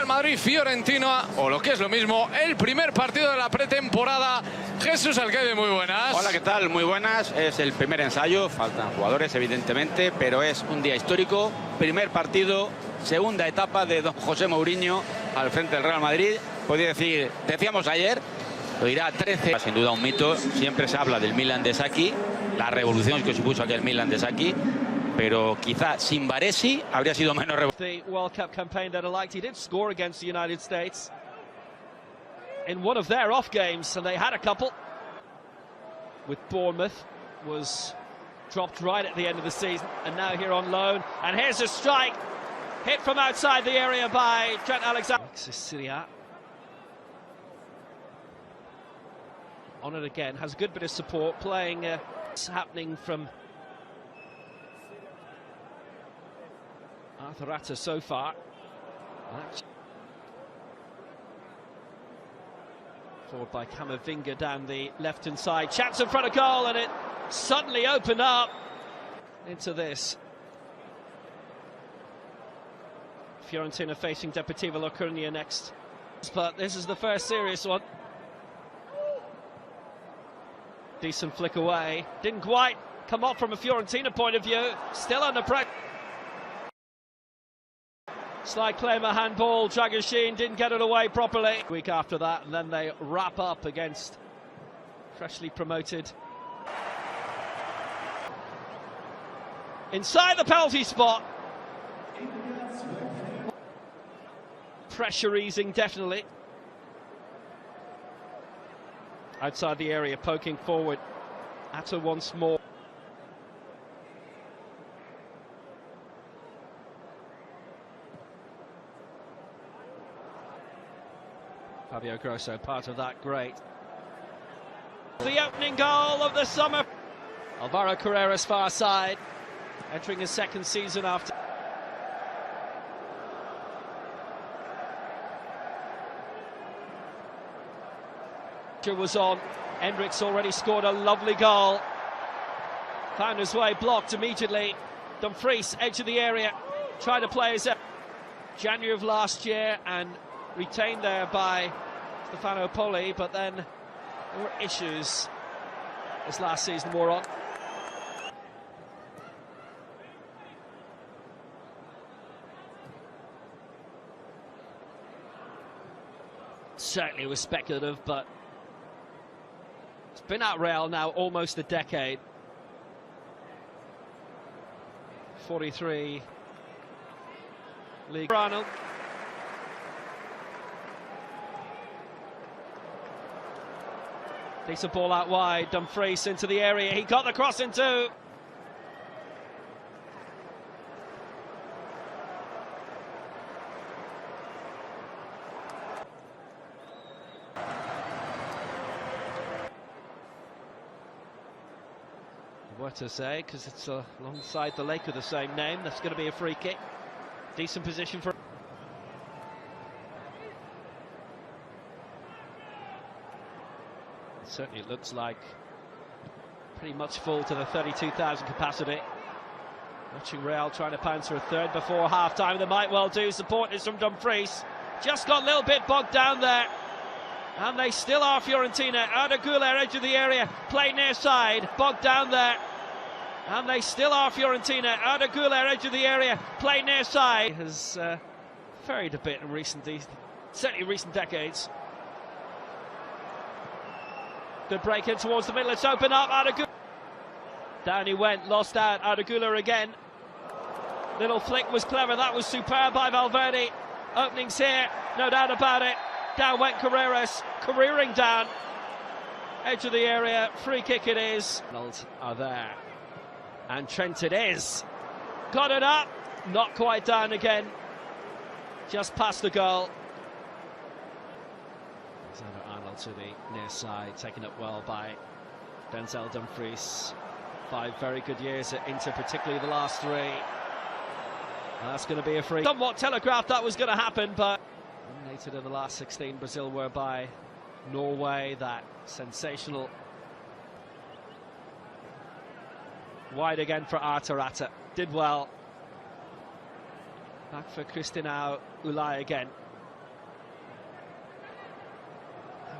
Real Madrid, Fiorentina, o lo que es lo mismo, el primer partido de la pretemporada. Jesús Alcaide, muy buenas. Hola, ¿qué tal? Muy buenas. Es el primer ensayo, faltan jugadores evidentemente, pero es un día histórico. Primer partido, segunda etapa de don José Mourinho al frente del Real Madrid. Podría decir, decíamos ayer, lo dirá 13. Sin duda un mito, siempre se habla del Milan de Sacchi, la revolución que supuso aquel Milan de Sacchi, pero quizá sin Baresi habría sido menos revolución. The World Cup campaign that I liked, he did score against the United States in one of their off games, and they had a couple. With Bournemouth, was dropped right at the end of the season, and now here on loan. And here's a strike, hit from outside the area by Trent Alexander. On it again, has a good bit of support, playing it's happening from Arthur so far. Forward by Camavinga down the left-hand side. Chance in front of goal, and it suddenly opened up into this. Fiorentina facing Deportivo La Coruña next. But this is the first serious one. Decent flick away. Didn't quite come off from a Fiorentina point of view. Still under pressure. Slide claim a handball. Dragoshin didn't get it away properly. Week after that, and then they wrap up against freshly promoted. Inside the penalty spot. Pressure easing, definitely. Outside the area, poking forward. Atta once more. Fabio Grosso, part of that, great. The opening goal of the summer. Alvaro Carrera's far side, entering his second season after. Was on. Hendricks already scored a lovely goal. Found his way, blocked immediately. Dumfries, edge of the area, tried to play his January of last year and retained there by Stefano Poli, but then there were issues as last season wore on. Certainly was speculative, but it's been at Real now almost a decade. 43 league. Arnold. Decent ball out wide. Dumfries into the area. He got the cross into. What to say, because it's alongside the lake of the same name. That's going to be a free kick. Decent position for. Certainly it looks like pretty much full to the 32,000 capacity. Watching Real trying to pounce for a third before half-time. They might well do. Support is from Dumfries. Just got a little bit bogged down there. And they still are Fiorentina. Arda Güler, edge of the area. Play near side. Bogged down there. And they still are Fiorentina. Arda Güler, edge of the area. Play near side. Has varied a bit in certainly recent decades. Good break in towards the middle. It's open up. Arda Güler. Down he went. Lost out. Arda Güler again. Little flick was clever. That was superb by Valverde. Openings here. No doubt about it. Down went Carreras, careering down. Edge of the area, free kick it is. Are there. And Trent it is. Got it up, not quite down again. Just past the goal. Alexander Arnold to the near side, taken up well by Denzel Dumfries. 5 very good years at Inter, particularly the last 3. That's going to be a free. Somewhat telegraphed that was going to happen, but eliminated in the last 16, Brazil were by Norway. That sensational wide again for Arthur. Did well. Back for Cristinao Ulai again.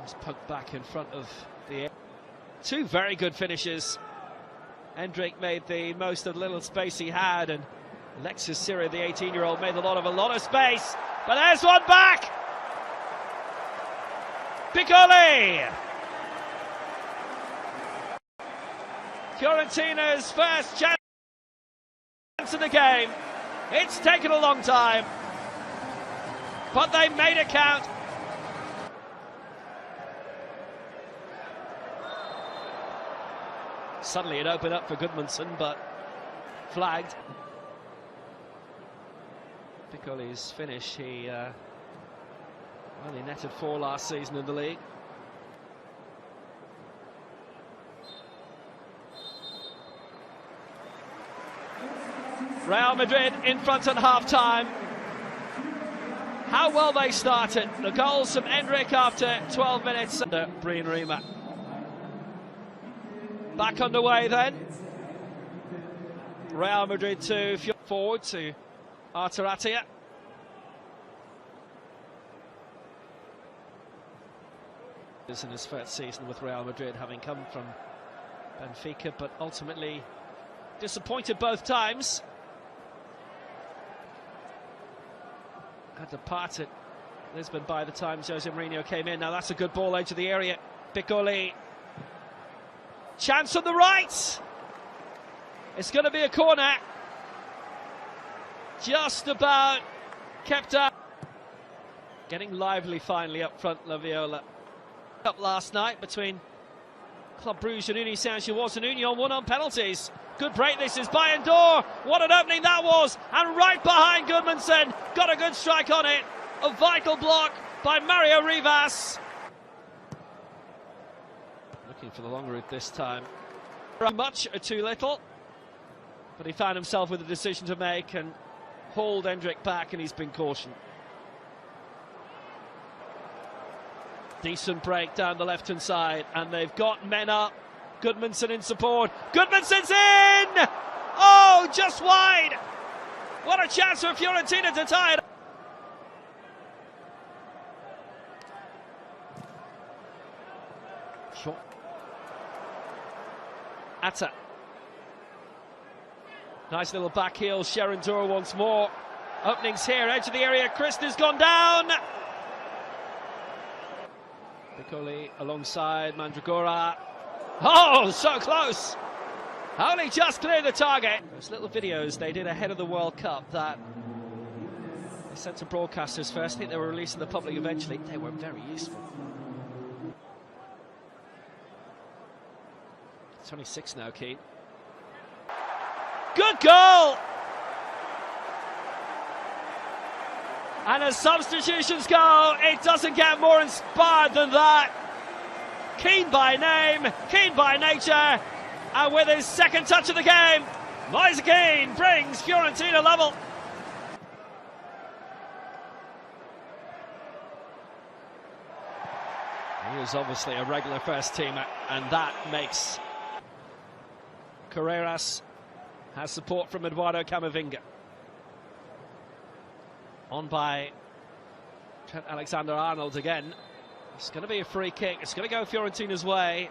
He's poked back in front of the... Two very good finishes. Hendrik made the most of the little space he had, and Alexis Syria, the 18-year-old, made a lot of space. But there's one back! Piccoli! Fiorentina's first chance in the game. It's taken a long time, but they made it count. Suddenly it opened up for Gudmundsson, but flagged. Piccoli's finish, he only netted 4 last season in the league. Real Madrid in front at half-time. How well they started. The goals from Hendrik after 12 minutes. Breen Rima. Back underway then. Real Madrid to forward to Arturatia. In his first season with Real Madrid, having come from Benfica, but ultimately disappointed both times. Had to part at Lisbon by the time Jose Mourinho came in. Now that's a good ball edge of the area. Piccoli. Chance on the right. It's going to be a corner. Just about kept up. Getting lively finally up front, La Viola. Up last night between Club Brugge and Union Saint-Gilloise, and Union won on penalties. Good break, this is by Endor. What an opening that was, and right behind Gudmundsson. Got a good strike on it. A vital block by Mario Rivas. Looking for the long route this time. Much or too little, but he found himself with a decision to make and hauled Hendrik back, and he's been cautioned. Decent break down the left-hand side, and they've got men up. Gudmundsson in support. Gudmundsson's in! Oh, just wide! What a chance for Fiorentina to tie it. Shot. Atta. Nice little back heel. Sharon Dura once more. Openings here, edge of the area. Christ gone down. Piccoli alongside Mandragora. Oh, so close! Only just cleared the target. Those little videos they did ahead of the World Cup that they sent to broadcasters first. I think they were released to the public eventually. They were very useful. 26 now, Keane. Good goal! And as substitutions go, it doesn't get more inspired than that. Keane by name, Keane by nature, and with his second touch of the game, Moise Keane brings Fiorentina level. He is obviously a regular first teamer, and that makes... Carreras has support from Eduardo Camavinga. On by Trent Alexander-Arnold again. It's going to be a free kick. It's going to go Fiorentina's way.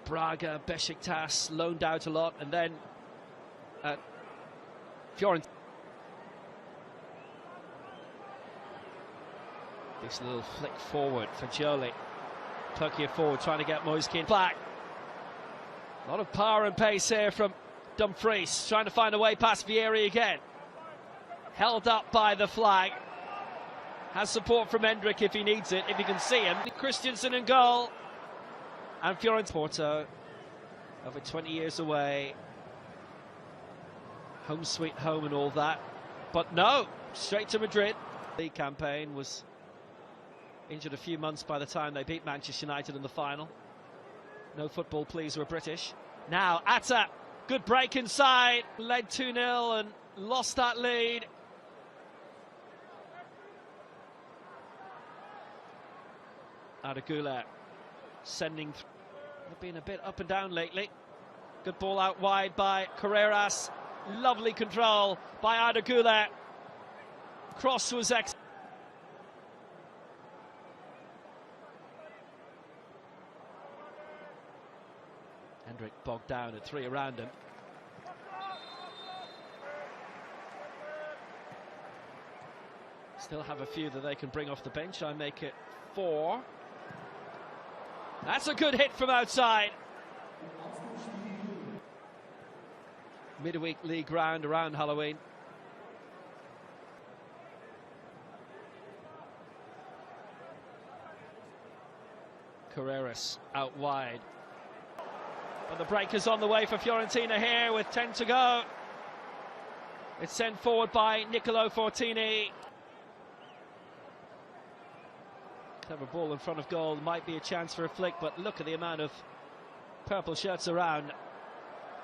Braga, Besiktas loaned out a lot, and then Fiorentina. This little flick forward for Jolie. Turkey forward, trying to get Moise Keane back. A lot of power and pace here from Dumfries, trying to find a way past Vieri again. Held up by the flag. Has support from Hendrik if he needs it, if he can see him. Christensen in goal. And Fiorentina. Porto, over 20 years away. Home sweet home and all that. But no, straight to Madrid. The campaign was injured a few months by the time they beat Manchester United in the final. No football, please, we're British. Now, Atta, good break inside. Led 2-0 and lost that lead. Adagula sending. They've been a bit up and down lately. Good ball out wide by Carreras. Lovely control by Adagula. Cross was excellent. Hendrick bogged down at 3 around him. Still have a few that they can bring off the bench. I make it 4. That's a good hit from outside. Midweek league round around Halloween. Carreras out wide. But the break is on the way for Fiorentina here with 10 to go. It's sent forward by Nicolo Fortini. Clever ball in front of goal, might be a chance for a flick, but look at the amount of purple shirts around.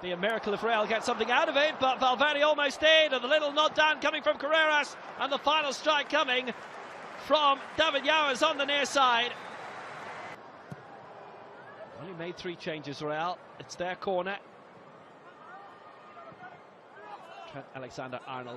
Be a miracle if Real get something out of it, but Valverde almost did, and the little nod down coming from Carreras, and the final strike coming from David Yowers on the near side. Only made 3 changes, Real. It's their corner. Trent Alexander-Arnold